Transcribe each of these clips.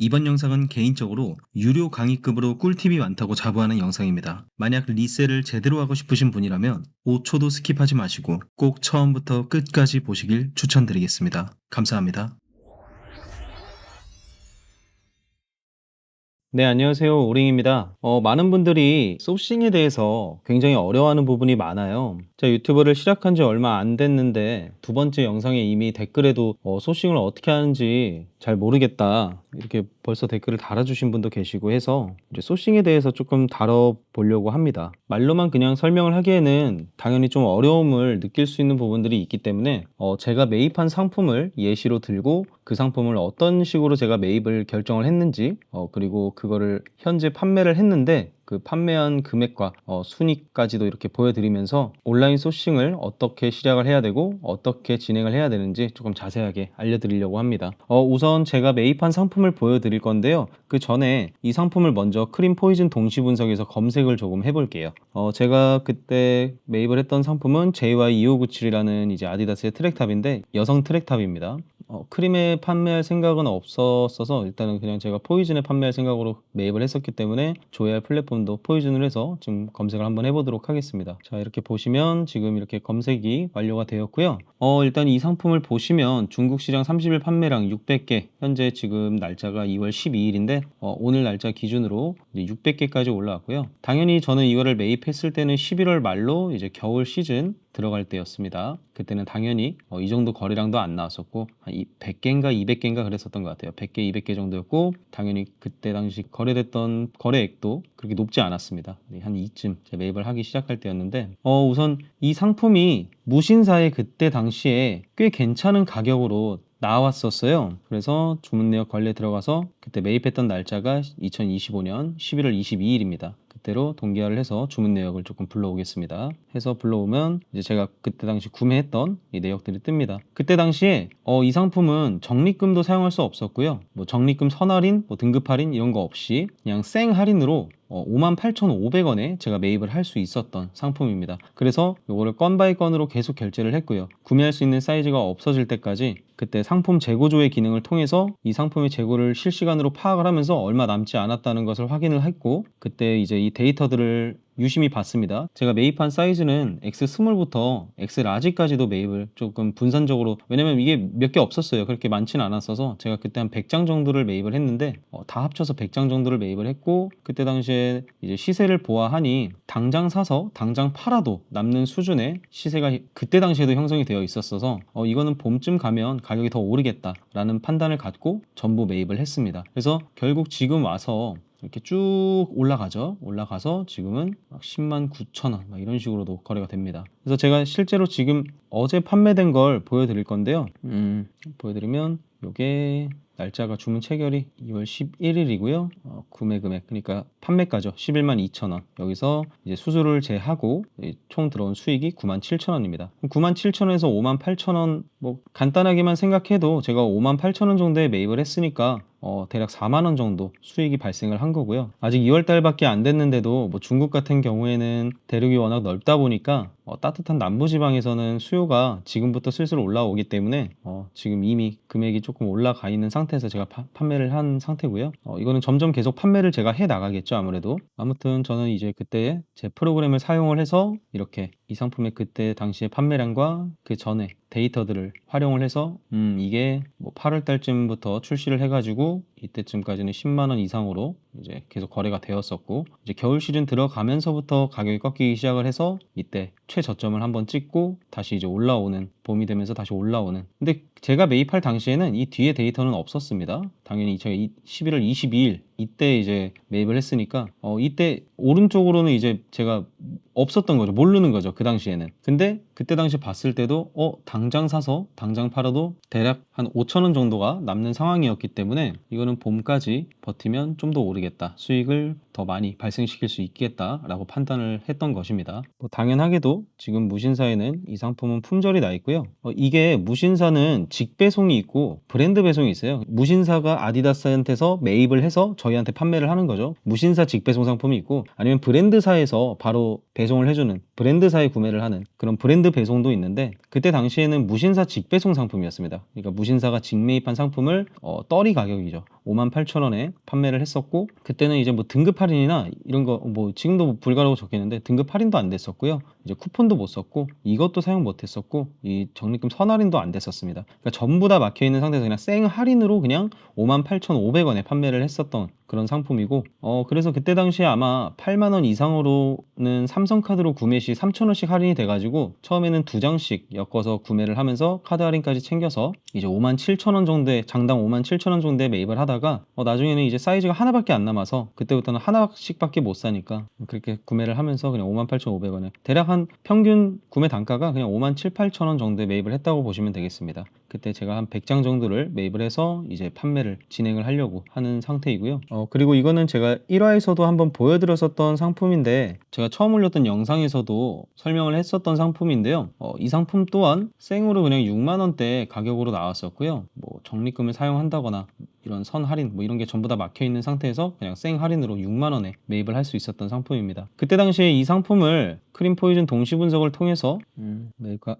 이번 영상은 개인적으로 유료 강의급으로 꿀팁이 많다고 자부하는 영상입니다. 만약 리셀을 제대로 하고 싶으신 분이라면 5초도 스킵하지 마시고 꼭 처음부터 끝까지 보시길 추천드리겠습니다. 감사합니다. 네, 안녕하세요. 오링입니다. 많은 분들이 소싱에 대해서 굉장히 어려워하는 부분이 많아요. 제가 유튜브를 시작한 지 얼마 안 됐는데 두 번째 영상에 이미 댓글에도 소싱을 어떻게 하는지 잘 모르겠다, 이렇게 벌써 댓글을 달아주신 분도 계시고 해서 이제 소싱에 대해서 조금 다뤄보려고 합니다. 말로만 그냥 설명을 하기에는 당연히 좀 어려움을 느낄 수 있는 부분들이 있기 때문에 제가 매입한 상품을 예시로 들고 그 상품을 어떤 식으로 제가 매입을 결정을 했는지, 그리고 그거를 현재 판매를 했는데 그 판매한 금액과 순위까지도 이렇게 보여드리면서 온라인 소싱을 어떻게 시작을 해야 되고 어떻게 진행을 해야 되는지 조금 자세하게 알려드리려고 합니다. 우선 제가 매입한 상품을 보여드릴 건데요. 그 전에 이 상품을 먼저 크림 포이즌 동시 분석에서 검색을 조금 해볼게요. 제가 그때 매입을 했던 상품은 JY2597이라는 이제 아디다스의 트랙탑인데 여성 트랙탑입니다. 크림에 판매할 생각은 없었어서 일단은 그냥 제가 포이즌에 판매할 생각으로 매입을 했었기 때문에 조회할 플랫폼도 포이즌을 해서 지금 검색을 한번 해보도록 하겠습니다. 자, 이렇게 보시면 지금 이렇게 검색이 완료가 되었고요. 일단 이 상품을 보시면 중국 시장 30일 판매량 600개, 현재 지금 날짜가 2월 12일인데 오늘 날짜 기준으로 600개까지 올라왔고요. 당연히 저는 이거를 매입했을 때는 11월 말로 이제 겨울 시즌 들어갈 때였습니다. 그때는 당연히 이 정도 거래량도 안 나왔었고 한 100개인가 200개인가 그랬었던 것 같아요. 100개, 200개 정도였고 당연히 그때 당시 거래됐던 거래액도 그렇게 높지 않았습니다. 한 이쯤 매입을 하기 시작할 때였는데 우선 이 상품이 무신사에 그때 당시에 꽤 괜찮은 가격으로 나왔었어요. 그래서 주문 내역 관리에 들어가서 그때 매입했던 날짜가 2025년 11월 22일입니다. 그때로 동기화를 해서 주문 내역을 조금 불러오겠습니다. 해서 불러오면 이제 제가 그때 당시 구매했던 이 내역들이 뜹니다. 그때 당시에 이 상품은 적립금도 사용할 수 없었고요. 뭐 적립금 선할인, 뭐 등급 할인 이런 거 없이 그냥 생 할인으로 58,500원에 제가 매입을 할 수 있었던 상품입니다. 그래서 이거를 건 바이 건으로 계속 결제를 했고요. 구매할 수 있는 사이즈가 없어질 때까지 그때 상품 재고 조회 기능을 통해서 이 상품의 재고를 실시간으로 파악을 하면서 얼마 남지 않았다는 것을 확인을 했고, 그때 이제 이 데이터들을 유심히 봤습니다. 제가 매입한 사이즈는 X 스몰부터 X 라지까지도 매입을 조금 분산적으로, 왜냐면 이게 몇 개 없었어요. 그렇게 많지는 않았어서 제가 그때 한 100장 정도를 매입을 했는데 다 합쳐서 100장 정도를 매입을 했고, 그때 당시에 이제 시세를 보아하니 당장 사서 당장 팔아도 남는 수준의 시세가 그때 당시에도 형성이 되어 있었어서 이거는 봄쯤 가면 가격이 더 오르겠다라는 판단을 갖고 전부 매입을 했습니다. 그래서 결국 지금 와서 이렇게 쭉 올라가죠. 올라가서 지금은 막 10만 9천 원 막 이런 식으로도 거래가 됩니다. 그래서 제가 실제로 지금 어제 판매된 걸 보여드릴 건데요. 보여드리면 요게 날짜가 주문 체결이 2월 11일이고요. 구매 금액, 그러니까 판매가죠. 11만 2천 원. 여기서 이제 수수료를 제하고 총 들어온 수익이 9만 7천 원입니다. 9만 7천 원에서 5만 8천 원, 뭐 간단하게만 생각해도 제가 5만 8천 원 정도에 매입을 했으니까 대략 4만 원 정도 수익이 발생을 한 거고요. 아직 2월 달밖에 안 됐는데도 뭐 중국 같은 경우에는 대륙이 워낙 넓다 보니까 따뜻한 남부지방에서는 수요가 지금부터 슬슬 올라오기 때문에 지금 이미 금액이 조금 올라가 있는 상태에서 제가 판매를 한 상태고요. 이거는 점점 계속 판매를 제가 해 나가겠죠, 아무래도. 아무튼 저는 이제 그때 제 프로그램을 사용을 해서 이렇게 이 상품의 그때 당시의 판매량과 그 전에 데이터들을 활용을 해서 이게 뭐 8월 달쯤부터 출시를 해가지고 이때쯤까지는 10만 원 이상으로 이제 계속 거래가 되었었고, 이제 겨울 시즌 들어가면서부터 가격이 꺾이기 시작을 해서 이때 최저점을 한번 찍고 다시 이제 올라오는, 봄이 되면서 다시 올라오는. 근데 제가 매입할 당시에는 이 뒤에 데이터는 없었습니다. 당연히 제가 11월 22일 이때 이제 매입을 했으니까 이때 오른쪽으로는 이제 제가 없었던 거죠. 모르는 거죠, 그 당시에는. 근데 그때 당시 봤을 때도 당장 사서 당장 팔아도 대략 한 5천 원 정도가 남는 상황이었기 때문에 이거는 봄까지 버티면 좀 더 오르겠다. 수익을 더 많이 발생시킬 수 있겠다라고 판단을 했던 것입니다. 당연하게도 지금 무신사에는 이 상품은 품절이 나 있고요. 이게 무신사는 직배송이 있고 브랜드 배송이 있어요. 무신사가 아디다스한테서 매입을 해서 저희한테 판매를 하는 거죠. 무신사 직배송 상품이 있고 아니면 브랜드사에서 바로 배송을 해주는 브랜드사에 구매를 하는 그런 브랜드 배송도 있는데 그때 당시에는 무신사 직배송 상품이었습니다. 그러니까 무신사가 직매입한 상품을 떨이 가격이죠. 58,000원에 판매를 했었고 그때는 이제 뭐 등급 할인이나 이런 거 뭐 지금도 뭐 불가라고 적혀있는데 등급 할인도 안 됐었고요. 이제 쿠폰도 못 썼고 이것도 사용 못 했었고 이 적립금 선할인도 안 됐었습니다. 그러니까 전부 다 막혀 있는 상태에서 그냥 생 할인으로 그냥 58,500원에 판매를 했었던 그런 상품이고 그래서 그때 당시에 아마 8만 원 이상으로는 삼성카드로 구매 시 3,000원씩 할인이 돼가지고 처음에는 2장씩 엮어서 구매를 하면서 카드 할인까지 챙겨서 이제 57,000원 정도에 장당 57,000원 정도에 매입을 하다가 나중에는 이제 사이즈가 하나밖에 안 남아서 그때부터는 하나씩밖에 못 사니까 그렇게 구매를 하면서 그냥 58,500원에 대략 한 평균 구매 단가가 그냥 57,000~8,000원 정도에 매입을 했다고 보시면 되겠습니다. 그때 제가 한 100장 정도를 매입을 해서 이제 판매를 진행을 하려고 하는 상태이고요. 그리고 이거는 제가 1화에서도 한번 보여드렸었던 상품인데 제가 처음 올렸던 영상에서도 설명을 했었던 상품인데요. 이 상품 또한 생으로 그냥 6만 원대 가격으로 나왔었고요. 뭐 적립금을 사용한다거나 이런 선 할인 뭐 이런 게 전부 다 막혀 있는 상태에서 그냥 생 할인으로 6만 원에 매입을 할 수 있었던 상품입니다. 그때 당시에 이 상품을 크림 포이즌 동시 분석을 통해서 매입가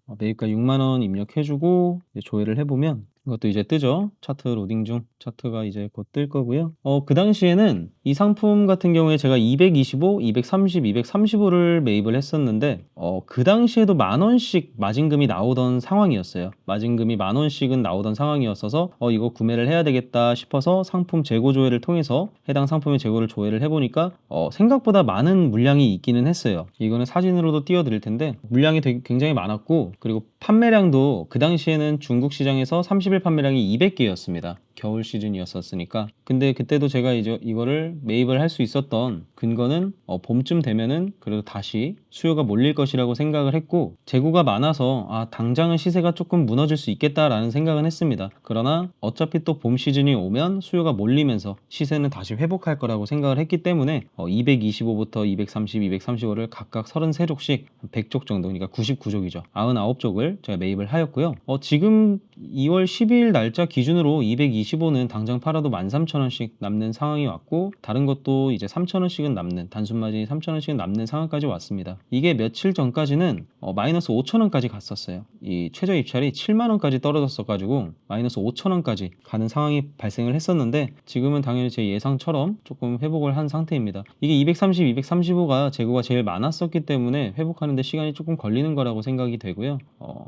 6만 원 입력해주고 조회를 해보면 이것도 이제 뜨죠. 차트 로딩 중 차트가 이제 곧 뜰 거고요. 그 당시에는 이 상품 같은 경우에 제가 225, 230, 235를 매입을 했었는데 그 당시에도 10,000원씩 마진금이 나오던 상황이었어요. 마진금이 10,000원씩은 나오던 상황이었어서 이거 구매를 해야 되겠다 싶어서 상품 재고 조회를 통해서 해당 상품의 재고를 조회를 해보니까 생각보다 많은 물량이 있기는 했어요. 이거는 사진으로도 띄워드릴 텐데 물량이 굉장히 많았고 그리고 판매량도 그 당시에는 중국 시장에서 30일 판매량이 200개였습니다. 겨울 시즌이었었으니까. 근데 그때도 제가 이제 이거를 매입을 할 수 있었던 근거는 봄쯤 되면은 그래도 다시 수요가 몰릴 것이라고 생각을 했고 재고가 많아서 당장은 시세가 조금 무너질 수 있겠다라는 생각은 했습니다. 그러나 어차피 또 봄 시즌이 오면 수요가 몰리면서 시세는 다시 회복할 거라고 생각을 했기 때문에 225부터 230, 235를 각각 33족씩 100족 정도, 그러니까 99족이죠. 99족을 제가 매입을 하였고요. 지금 2월 12일 날짜 기준으로 225는 당장 팔아도 13,000원씩 남는 상황이 왔고 다른 것도 이제 3,000원씩은 남는 단순 마진이 3,000원씩은 남는 상황까지 왔습니다. 이게 며칠 전까지는 마이너스 5,000원까지 갔었어요. 이 최저 입찰이 7만원까지 떨어졌어 가지고 마이너스 5,000원까지 가는 상황이 발생을 했었는데 지금은 당연히 제 예상처럼 조금 회복을 한 상태입니다. 이게 230, 235가 재고가 제일 많았었기 때문에 회복하는데 시간이 조금 걸리는 거라고 생각이 되고요.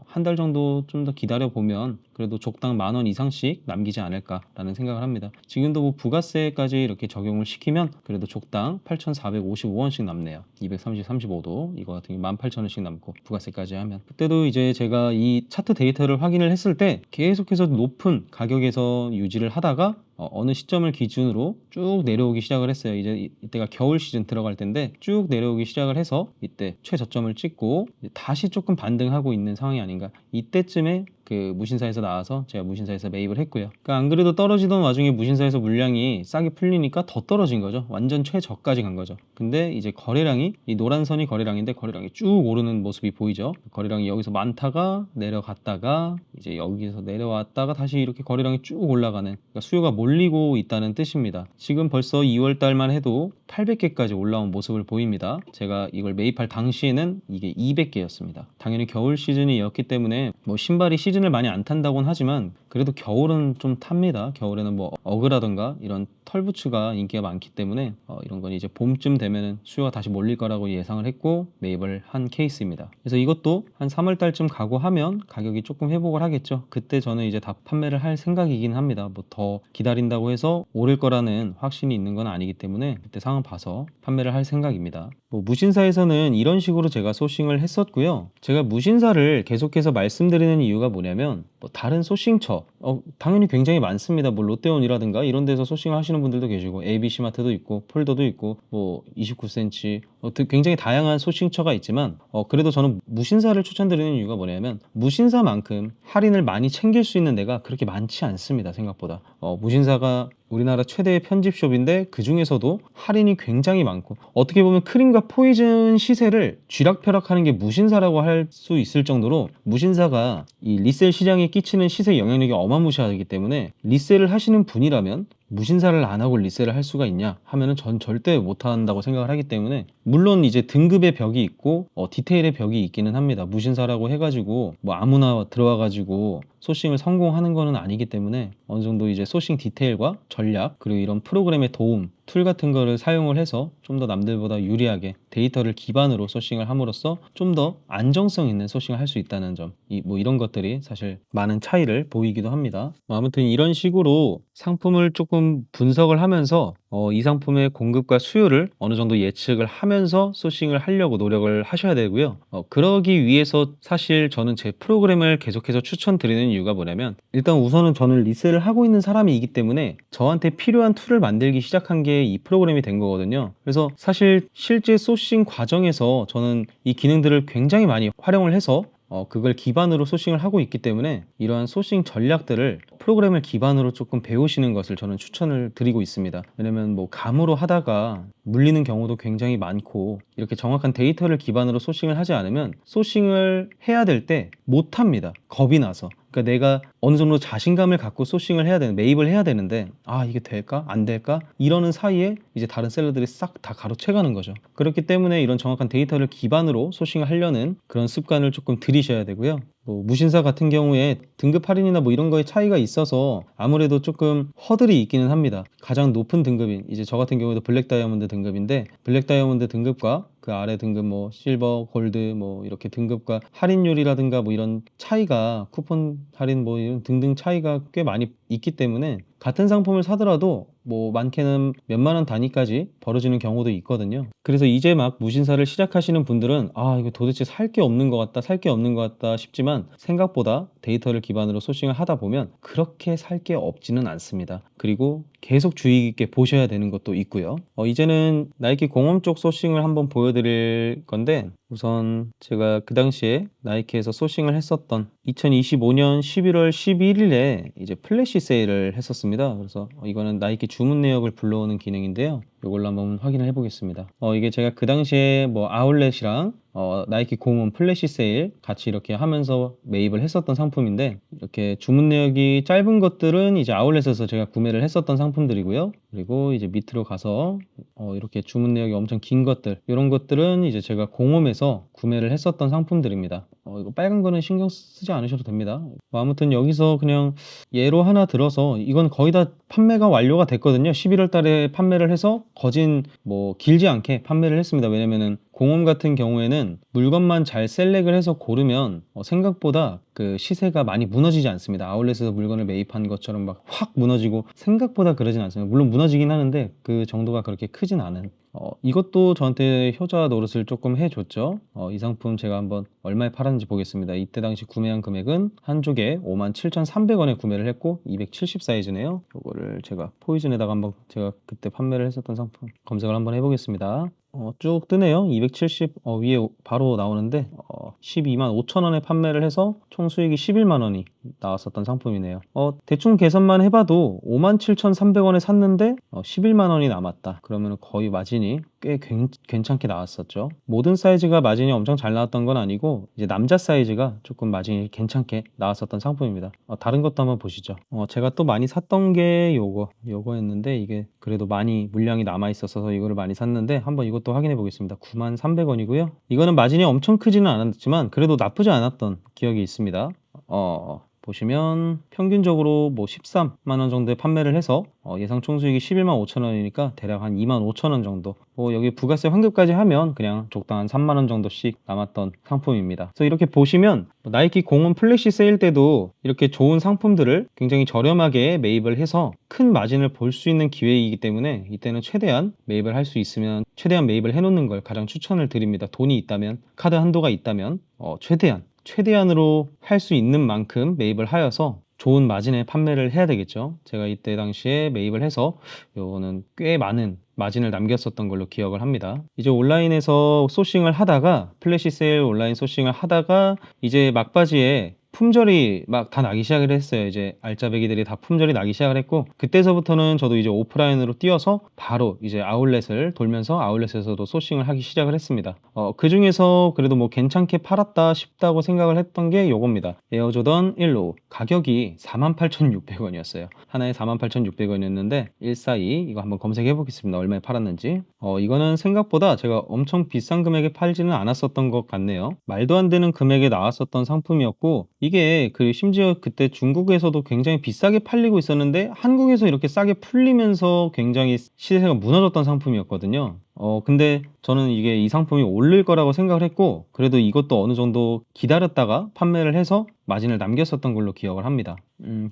한 달 정도 좀 더 기다려 보면 그래도 족당 10,000원 이상씩 남기지 않을까라는 생각을 합니다. 지금도 뭐 부가세까지 이렇게 적용을 시키면 그래도 족당 8,455원씩 남네요. 230, 35도 이거 같은 경우 18,000원씩 남고 부가세까지 하면 그때도 이제 제가 이 차트 데이터를 확인을 했을 때 계속해서 높은 가격에서 유지를 하다가 어느 시점을 기준으로 쭉 내려오기 시작을 했어요. 이제 이때가 겨울 시즌 들어갈 텐데 쭉 내려오기 시작을 해서 이때 최저점을 찍고 다시 조금 반등하고 있는 상황이 아닌가. 이때쯤에 그 무신사에서 나와서 제가 무신사에서 매입을 했고요. 그러니까 안 그래도 떨어지던 와중에 무신사에서 물량이 싸게 풀리니까 더 떨어진 거죠. 완전 최저까지 간 거죠. 근데 이제 거래량이 이 노란 선이 거래량인데 거래량이 쭉 오르는 모습이 보이죠. 거래량이 여기서 많다가 내려갔다가 이제 여기서 내려왔다가 다시 이렇게 거래량이 쭉 올라가는 그러니까 수요가 몰리고 있다는 뜻입니다. 지금 벌써 2월 달만 해도 800개까지 올라온 모습을 보입니다. 제가 이걸 매입할 당시에는 이게 200개였습니다. 당연히 겨울 시즌이었기 때문에 뭐 신발이 시즌을 많이 안 탄다고는 하지만 그래도 겨울은 좀 탑니다. 겨울에는 뭐 어그라던가 이런 털부츠가 인기가 많기 때문에 이런 건 이제 봄쯤 되면은 수요가 다시 몰릴 거라고 예상을 했고 매입을 한 케이스입니다. 그래서 이것도 한 3월 달쯤 가고 하면 가격이 조금 회복을 하겠죠. 그때 저는 이제 다 판매를 할 생각이긴 합니다. 뭐 더 기다린다고 해서 오를 거라는 확신이 있는 건 아니기 때문에 그때 상황 봐서 판매를 할 생각입니다. 뭐 무신사에서는 이런 식으로 제가 소싱을 했었고요. 제가 무신사를 계속해서 말씀드리는 이유가 뭐냐면 뭐 다른 소싱처 당연히 굉장히 많습니다. 뭐 롯데온이라든가 이런 데서 소싱을 하시는 분들도 계시고 ABC마트도 있고 폴더도 있고 뭐 29cm 굉장히 다양한 소싱처가 있지만 그래도 저는 무신사를 추천드리는 이유가 뭐냐면 무신사만큼 할인을 많이 챙길 수 있는 데가 그렇게 많지 않습니다. 생각보다 무신사가 우리나라 최대의 편집숍인데 그 중에서도 할인이 굉장히 많고, 어떻게 보면 크림과 포이즌 시세를 쥐락펴락하는 게 무신사라고 할 수 있을 정도로, 무신사가 이 리셀 시장에 끼치는 시세 영향력이 어마무시하기 때문에 리셀을 하시는 분이라면 무신사를 안 하고 리셀을 할 수가 있냐 하면은 전 절대 못 한다고 생각을 하기 때문에, 물론 이제 등급의 벽이 있고 디테일의 벽이 있기는 합니다. 무신사라고 해가지고 뭐 아무나 들어와가지고 소싱을 성공하는 거는 아니기 때문에, 어느 정도 이제 소싱 디테일과 전략, 그리고 이런 프로그램의 도움, 툴 같은 거를 사용을 해서 좀 더 남들보다 유리하게 데이터를 기반으로 소싱을 함으로써 좀 더 안정성 있는 소싱을 할 수 있다는 점, 뭐 이런 것들이 사실 많은 차이를 보이기도 합니다. 아무튼 이런 식으로 상품을 조금 분석을 하면서 이 상품의 공급과 수요를 어느 정도 예측을 하면서 소싱을 하려고 노력을 하셔야 되고요. 그러기 위해서 사실 저는 제 프로그램을 계속해서 추천드리는 이유가 뭐냐면, 일단 우선은 저는 리셀을 하고 있는 사람이기 때문에 저한테 필요한 툴을 만들기 시작한 게 이 프로그램이 된 거거든요. 그래서 사실 실제 소싱 과정에서 저는 이 기능들을 굉장히 많이 활용을 해서 그걸 기반으로 소싱을 하고 있기 때문에, 이러한 소싱 전략들을 프로그램을 기반으로 조금 배우시는 것을 저는 추천을 드리고 있습니다. 왜냐면 뭐 감으로 하다가 물리는 경우도 굉장히 많고, 이렇게 정확한 데이터를 기반으로 소싱을 하지 않으면 소싱을 해야 될 때 못합니다. 겁이 나서. 그러니까 내가 어느 정도 자신감을 갖고 소싱을 해야 되는, 매입을 해야 되는데, 이게 될까? 안 될까? 이러는 사이에 이제 다른 셀러들이 싹 다 가로채가는 거죠. 그렇기 때문에 이런 정확한 데이터를 기반으로 소싱을 하려는 그런 습관을 조금 들이셔야 되고요. 뭐 무신사 같은 경우에 등급 할인이나 뭐 이런 거에 차이가 있어서 아무래도 조금 허들이 있기는 합니다. 가장 높은 등급인, 이제 저 같은 경우에도 블랙 다이아몬드 등급인데, 블랙 다이아몬드 등급과 그 아래 등급 뭐 실버, 골드 뭐 이렇게 등급과 할인율이라든가 뭐 이런 차이가, 쿠폰 할인 뭐 이런 등등 차이가 꽤 많이 있기 때문에, 같은 상품을 사더라도 뭐 많게는 몇만 원 단위까지 벌어지는 경우도 있거든요. 그래서 이제 막 무신사를 시작하시는 분들은 이거 도대체 살 게 없는 것 같다, 살 게 없는 것 같다 싶지만, 생각보다 데이터를 기반으로 소싱을 하다 보면 그렇게 살 게 없지는 않습니다. 그리고 계속 주의 깊게 보셔야 되는 것도 있고요. 이제는 나이키 공홈 쪽 소싱을 한번 보여드릴 건데, 우선 제가 그 당시에 나이키에서 소싱을 했었던 2025년 11월 11일에 이제 플래시 세일을 했었습니다. 그래서 이거는 나이키 주문 내역을 불러오는 기능인데요. 이걸로 한번 확인을 해보겠습니다. 이게 제가 그 당시에 뭐 아울렛이랑 나이키 공홈 플래시 세일 같이 이렇게 하면서 매입을 했었던 상품인데, 이렇게 주문 내역이 짧은 것들은 이제 아울렛에서 제가 구매를 했었던 상품들이고요. 그리고 이제 밑으로 가서 이렇게 주문 내역이 엄청 긴 것들, 이런 것들은 이제 제가 공홈에서 구매를 했었던 상품들입니다. 이거 빨간 거는 신경 쓰지 않으셔도 됩니다. 아무튼 여기서 그냥 예로 하나 들어서, 이건 거의 다 판매가 완료가 됐거든요. 11월 달에 판매를 해서 거진 뭐 길지 않게 판매를 했습니다. 왜냐면은 공홈 같은 경우에는 물건만 잘 셀렉을 해서 고르면 생각보다 그 시세가 많이 무너지지 않습니다. 아울렛에서 물건을 매입한 것처럼 막 확 무너지고, 생각보다 그러진 않습니다. 물론 무너지긴 하는데 그 정도가 그렇게 크진 않은. 이것도 저한테 효자 노릇을 조금 해줬죠. 이 상품 제가 한번 얼마에 팔았는지 보겠습니다. 이때 당시 구매한 금액은 한 쪽에 57,300원에 구매를 했고, 270 사이즈네요. 이거를 제가 포이즌에다가 한번, 제가 그때 판매를 했었던 상품 검색을 한번 해보겠습니다. 쭉 뜨네요. 270 위에 바로 나오는데 12만 5천 원에 판매를 해서 총 수익이 11만 원이 나왔었던 상품이네요. 대충 계산만 해봐도 57,300원에 샀는데 11만 원이 남았다. 그러면 거의 마진이 꽤 괜찮게 나왔었죠. 모든 사이즈가 마진이 엄청 잘 나왔던 건 아니고, 이제 남자 사이즈가 조금 마진이 괜찮게 나왔었던 상품입니다. 다른 것도 한번 보시죠. 제가 또 많이 샀던 게 요거였는데, 이게 그래도 많이 물량이 남아 있어서 이거를 많이 샀는데, 한번 이것도 확인해 보겠습니다. 93,300원이고요. 이거는 마진이 엄청 크지는 않았지만 그래도 나쁘지 않았던 기억이 있습니다. 보시면 평균적으로 뭐 13만 원 정도에 판매를 해서 예상 총수익이 11만 5천 원이니까 대략 한 2만 5천 원 정도, 여기 부가세 환급까지 하면 그냥 적당한 3만 원 정도씩 남았던 상품입니다. 그래서 이렇게 보시면 나이키 공홈 플래시 세일 때도 이렇게 좋은 상품들을 굉장히 저렴하게 매입을 해서 큰 마진을 볼 수 있는 기회이기 때문에, 이때는 최대한 매입을 할 수 있으면 최대한 매입을 해놓는 걸 가장 추천을 드립니다. 돈이 있다면, 카드 한도가 있다면 최대한으로 할 수 있는 만큼 매입을 하여서 좋은 마진에 판매를 해야 되겠죠. 제가 이때 당시에 매입을 해서 요거는 꽤 많은 마진을 남겼었던 걸로 기억을 합니다. 이제 온라인에서 소싱을 하다가, 플래시 세일 온라인 소싱을 하다가 이제 막바지에 품절이 막 다 나기 시작을 했어요. 이제 알짜배기들이 다 품절이 나기 시작을 했고, 그때서부터는 저도 이제 오프라인으로 뛰어서 바로 이제 아울렛을 돌면서 아울렛에서도 소싱을 하기 시작을 했습니다. 그 중에서 그래도 뭐 괜찮게 팔았다 싶다고 생각을 했던 게 요겁니다. 에어조던 1로 가격이 48,600원이었어요. 하나에 48,600원이었는데 142 이거 한번 검색해 보겠습니다. 얼마에 팔았는지. 이거는 생각보다 제가 엄청 비싼 금액에 팔지는 않았었던 것 같네요. 말도 안 되는 금액에 나왔었던 상품이었고, 이게 심지어 그때 중국에서도 굉장히 비싸게 팔리고 있었는데 한국에서 이렇게 싸게 풀리면서 굉장히 시세가 무너졌던 상품이었거든요. 근데 저는 이게 이 상품이 오를 거라고 생각을 했고, 그래도 이것도 어느 정도 기다렸다가 판매를 해서 마진을 남겼었던 걸로 기억을 합니다.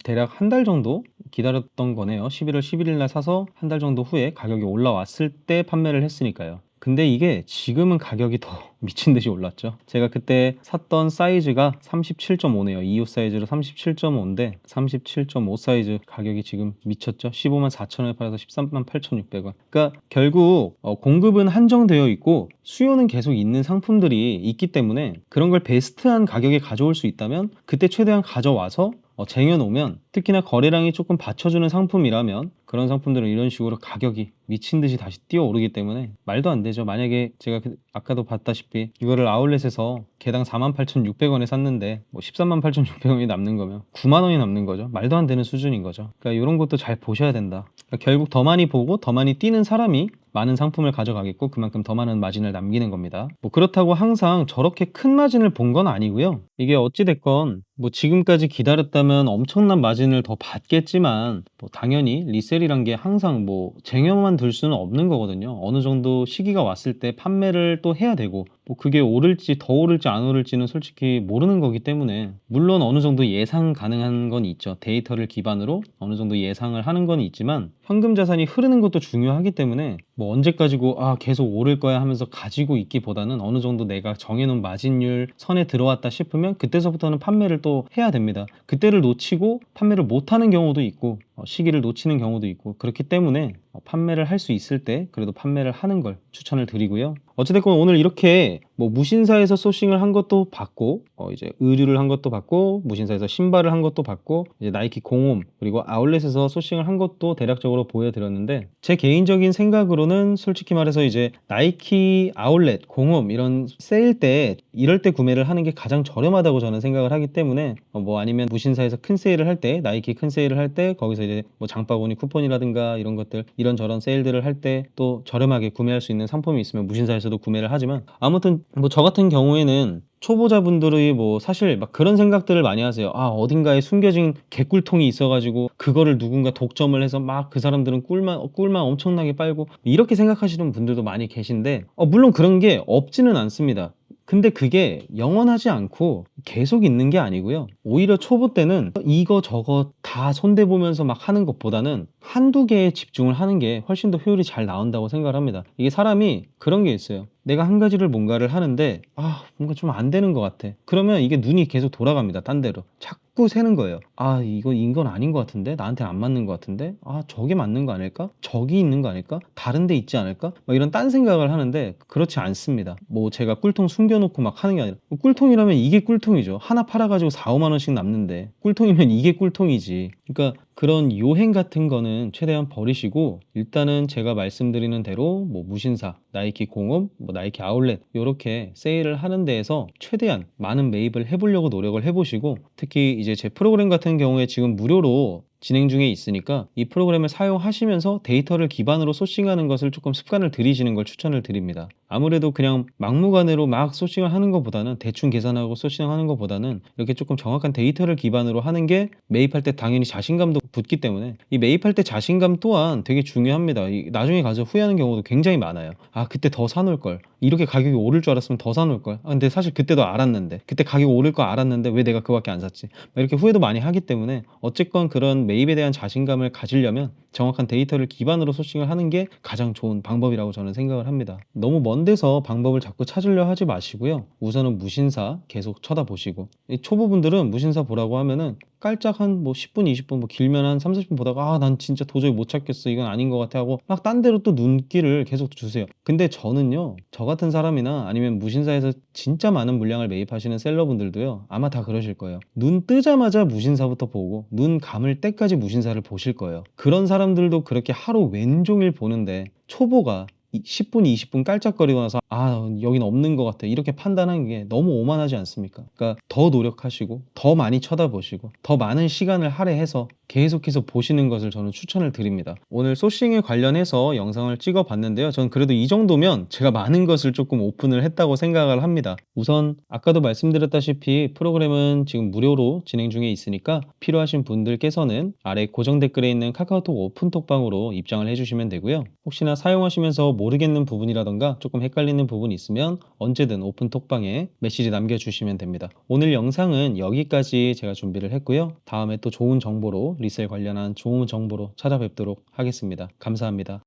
대략 한 달 정도 기다렸던 거네요. 11월 11일 날 사서 한 달 정도 후에 가격이 올라왔을 때 판매를 했으니까요. 근데 이게 지금은 가격이 더 미친 듯이 올랐죠. 제가 그때 샀던 사이즈가 37.5네요. 2호 사이즈로 37.5인데 37.5 사이즈 가격이 지금 미쳤죠. 15만 4천원에 팔아서 13만 8,600원. 그러니까 결국 공급은 한정되어 있고 수요는 계속 있는 상품들이 있기 때문에 그런 걸 베스트한 가격에 가져올 수 있다면 그때 최대한 가져와서 쟁여놓으면, 특히나 거래량이 조금 받쳐주는 상품이라면 그런 상품들은 이런 식으로 가격이 미친 듯이 다시 뛰어오르기 때문에 말도 안 되죠. 만약에 제가 아까도 봤다시피 이거를 아울렛에서 개당 48,600원에 샀는데 뭐 138,600원이 남는 거면 9만 원이 남는 거죠. 말도 안 되는 수준인 거죠. 그러니까 이런 것도 잘 보셔야 된다. 그러니까 결국 더 많이 보고 더 많이 뛰는 사람이 많은 상품을 가져가겠고 그만큼 더 많은 마진을 남기는 겁니다. 뭐 그렇다고 항상 저렇게 큰 마진을 본 건 아니고요. 이게 어찌됐건 뭐 지금까지 기다렸다면 엄청난 마진을 더 받겠지만 뭐 당연히 리셀이란 게 항상 뭐 쟁여만 둘 수는 없는 거거든요. 어느 정도 시기가 왔을 때 판매를 또 해야 되고, 뭐 그게 오를지 더 오를지 안 오를지는 솔직히 모르는 거기 때문에, 물론 어느 정도 예상 가능한 건 있죠. 데이터를 기반으로 어느 정도 예상을 하는 건 있지만 현금 자산이 흐르는 것도 중요하기 때문에 뭐 언제까지고 계속 오를 거야 하면서 가지고 있기보다는 어느 정도 내가 정해놓은 마진율 선에 들어왔다 싶으면 그때서부터는 판매를 또 해야 됩니다. 그때를 놓치고 판매를 못하는 경우도 있고 시기를 놓치는 경우도 있고, 그렇기 때문에 판매를 할 수 있을 때 그래도 판매를 하는 걸 추천을 드리고요. 어찌됐건 오늘 이렇게 뭐 무신사에서 소싱을 한 것도 봤고, 이제 의류를 한 것도 봤고, 무신사에서 신발을 한 것도 봤고, 이제 나이키 공홈 그리고 아울렛에서 소싱을 한 것도 대략적으로 보여드렸는데, 제 개인적인 생각으로는 솔직히 말해서 이제 나이키 아울렛 공홈 이런 세일 때 이럴 때 구매를 하는 게 가장 저렴하다고 저는 생각을 하기 때문에, 뭐 아니면 무신사에서 큰 세일을 할 때, 나이키 큰 세일을 할 때 거기서 이제 뭐 장바구니 쿠폰이라든가 이런 것들, 이런저런 세일들을 할 때 또 저렴하게 구매할 수 있는 상품이 있으면 무신사에서도 구매를 하지만, 아무튼 뭐 저 같은 경우에는 초보자분들이 뭐 사실 막 그런 생각들을 많이 하세요. 어딘가에 숨겨진 개꿀통이 있어가지고 그거를 누군가 독점을 해서 막 그 사람들은 꿀만 엄청나게 빨고, 이렇게 생각하시는 분들도 많이 계신데, 물론 그런 게 없지는 않습니다. 근데 그게 영원하지 않고 계속 있는 게 아니고요. 오히려 초보 때는 이거 저거 다 손대보면서 막 하는 것보다는 한두 개에 집중을 하는 게 훨씬 더 효율이 잘 나온다고 생각을 합니다. 이게 사람이 그런 게 있어요. 내가 한 가지를 뭔가를 하는데 뭔가 좀 안 되는 것 같아. 그러면 이게 눈이 계속 돌아갑니다. 딴 데로. 자꾸 새는 거예요. 이건 아닌 것 같은데? 나한테 안 맞는 것 같은데? 저게 맞는 거 아닐까? 저기 있는 거 아닐까? 다른 데 있지 않을까? 막 이런 딴 생각을 하는데 그렇지 않습니다. 뭐 제가 꿀통 숨겨놓고 막 하는 게 아니라, 꿀통이라면 이게 꿀통이죠. 하나 팔아가지고 4, 5만 원씩 남는데 꿀통이면 이게 꿀통이지. 그러니까 그런 요행 같은 거는 최대한 버리시고, 일단은 제가 말씀드리는 대로 뭐 무신사, 나이키 공홈, 뭐 나이키 아울렛 이렇게 세일을 하는 데에서 최대한 많은 매입을 해보려고 노력을 해보시고, 특히 이제 제 프로그램 같은 경우에 지금 무료로 진행 중에 있으니까 이 프로그램을 사용하시면서 데이터를 기반으로 소싱하는 것을 조금 습관을 들이시는 걸 추천을 드립니다. 아무래도 그냥 막무가내로 막 소싱을 하는 것보다는, 대충 계산하고 소싱하는 것보다는 이렇게 조금 정확한 데이터를 기반으로 하는 게 매입할 때 당연히 자신감도 붙기 때문에, 이 매입할 때 자신감 또한 되게 중요합니다. 나중에 가서 후회하는 경우도 굉장히 많아요. 그때 더 사놓을 걸, 이렇게 가격이 오를 줄 알았으면 더 사놓을 걸, 근데 사실 그때도 알았는데, 그때 가격이 오를 거 알았는데 왜 내가 그거밖에 안 샀지, 이렇게 후회도 많이 하기 때문에, 어쨌건 그런 매입에 대한 자신감을 가지려면 정확한 데이터를 기반으로 소싱을 하는 게 가장 좋은 방법이라고 저는 생각을 합니다. 너무 먼 데서 방법을 자꾸 찾으려 하지 마시고요. 우선은 무신사 계속 쳐다보시고, 이 초보분들은 무신사 보라고 하면은 깔짝 한 뭐 10분, 20분, 뭐 길면 한 3, 40분 보다가 난 진짜 도저히 못 찾겠어. 이건 아닌 것 같아 하고 막 딴 데로 또 눈길을 계속 주세요. 근데 저는요, 저 같은 사람이나 아니면 무신사에서 진짜 많은 물량을 매입하시는 셀러분들도요, 아마 다 그러실 거예요. 눈 뜨자마자 무신사부터 보고 눈 감을 때까지 무신사를 보실 거예요. 그런 사람들도 그렇게 하루 왼종일 보는데 초보가 10분, 20분 깔짝거리고 나서 여긴 없는 것 같아, 이렇게 판단하는 게 너무 오만하지 않습니까? 그러니까 더 노력하시고 더 많이 쳐다보시고 더 많은 시간을 할애해서 계속해서 보시는 것을 저는 추천을 드립니다. 오늘 소싱에 관련해서 영상을 찍어 봤는데요, 저는 그래도 이 정도면 제가 많은 것을 조금 오픈을 했다고 생각을 합니다. 우선 아까도 말씀드렸다시피 프로그램은 지금 무료로 진행 중에 있으니까 필요하신 분들께서는 아래 고정 댓글에 있는 카카오톡 오픈톡방으로 입장을 해주시면 되고요. 혹시나 사용하시면서 모르겠는 부분이라던가 조금 헷갈리는 부분이 있으면 언제든 오픈톡방에 메시지 남겨주시면 됩니다. 오늘 영상은 여기까지 제가 준비를 했고요. 다음에 또 좋은 정보로, 리셀 관련한 좋은 정보로 찾아뵙도록 하겠습니다. 감사합니다.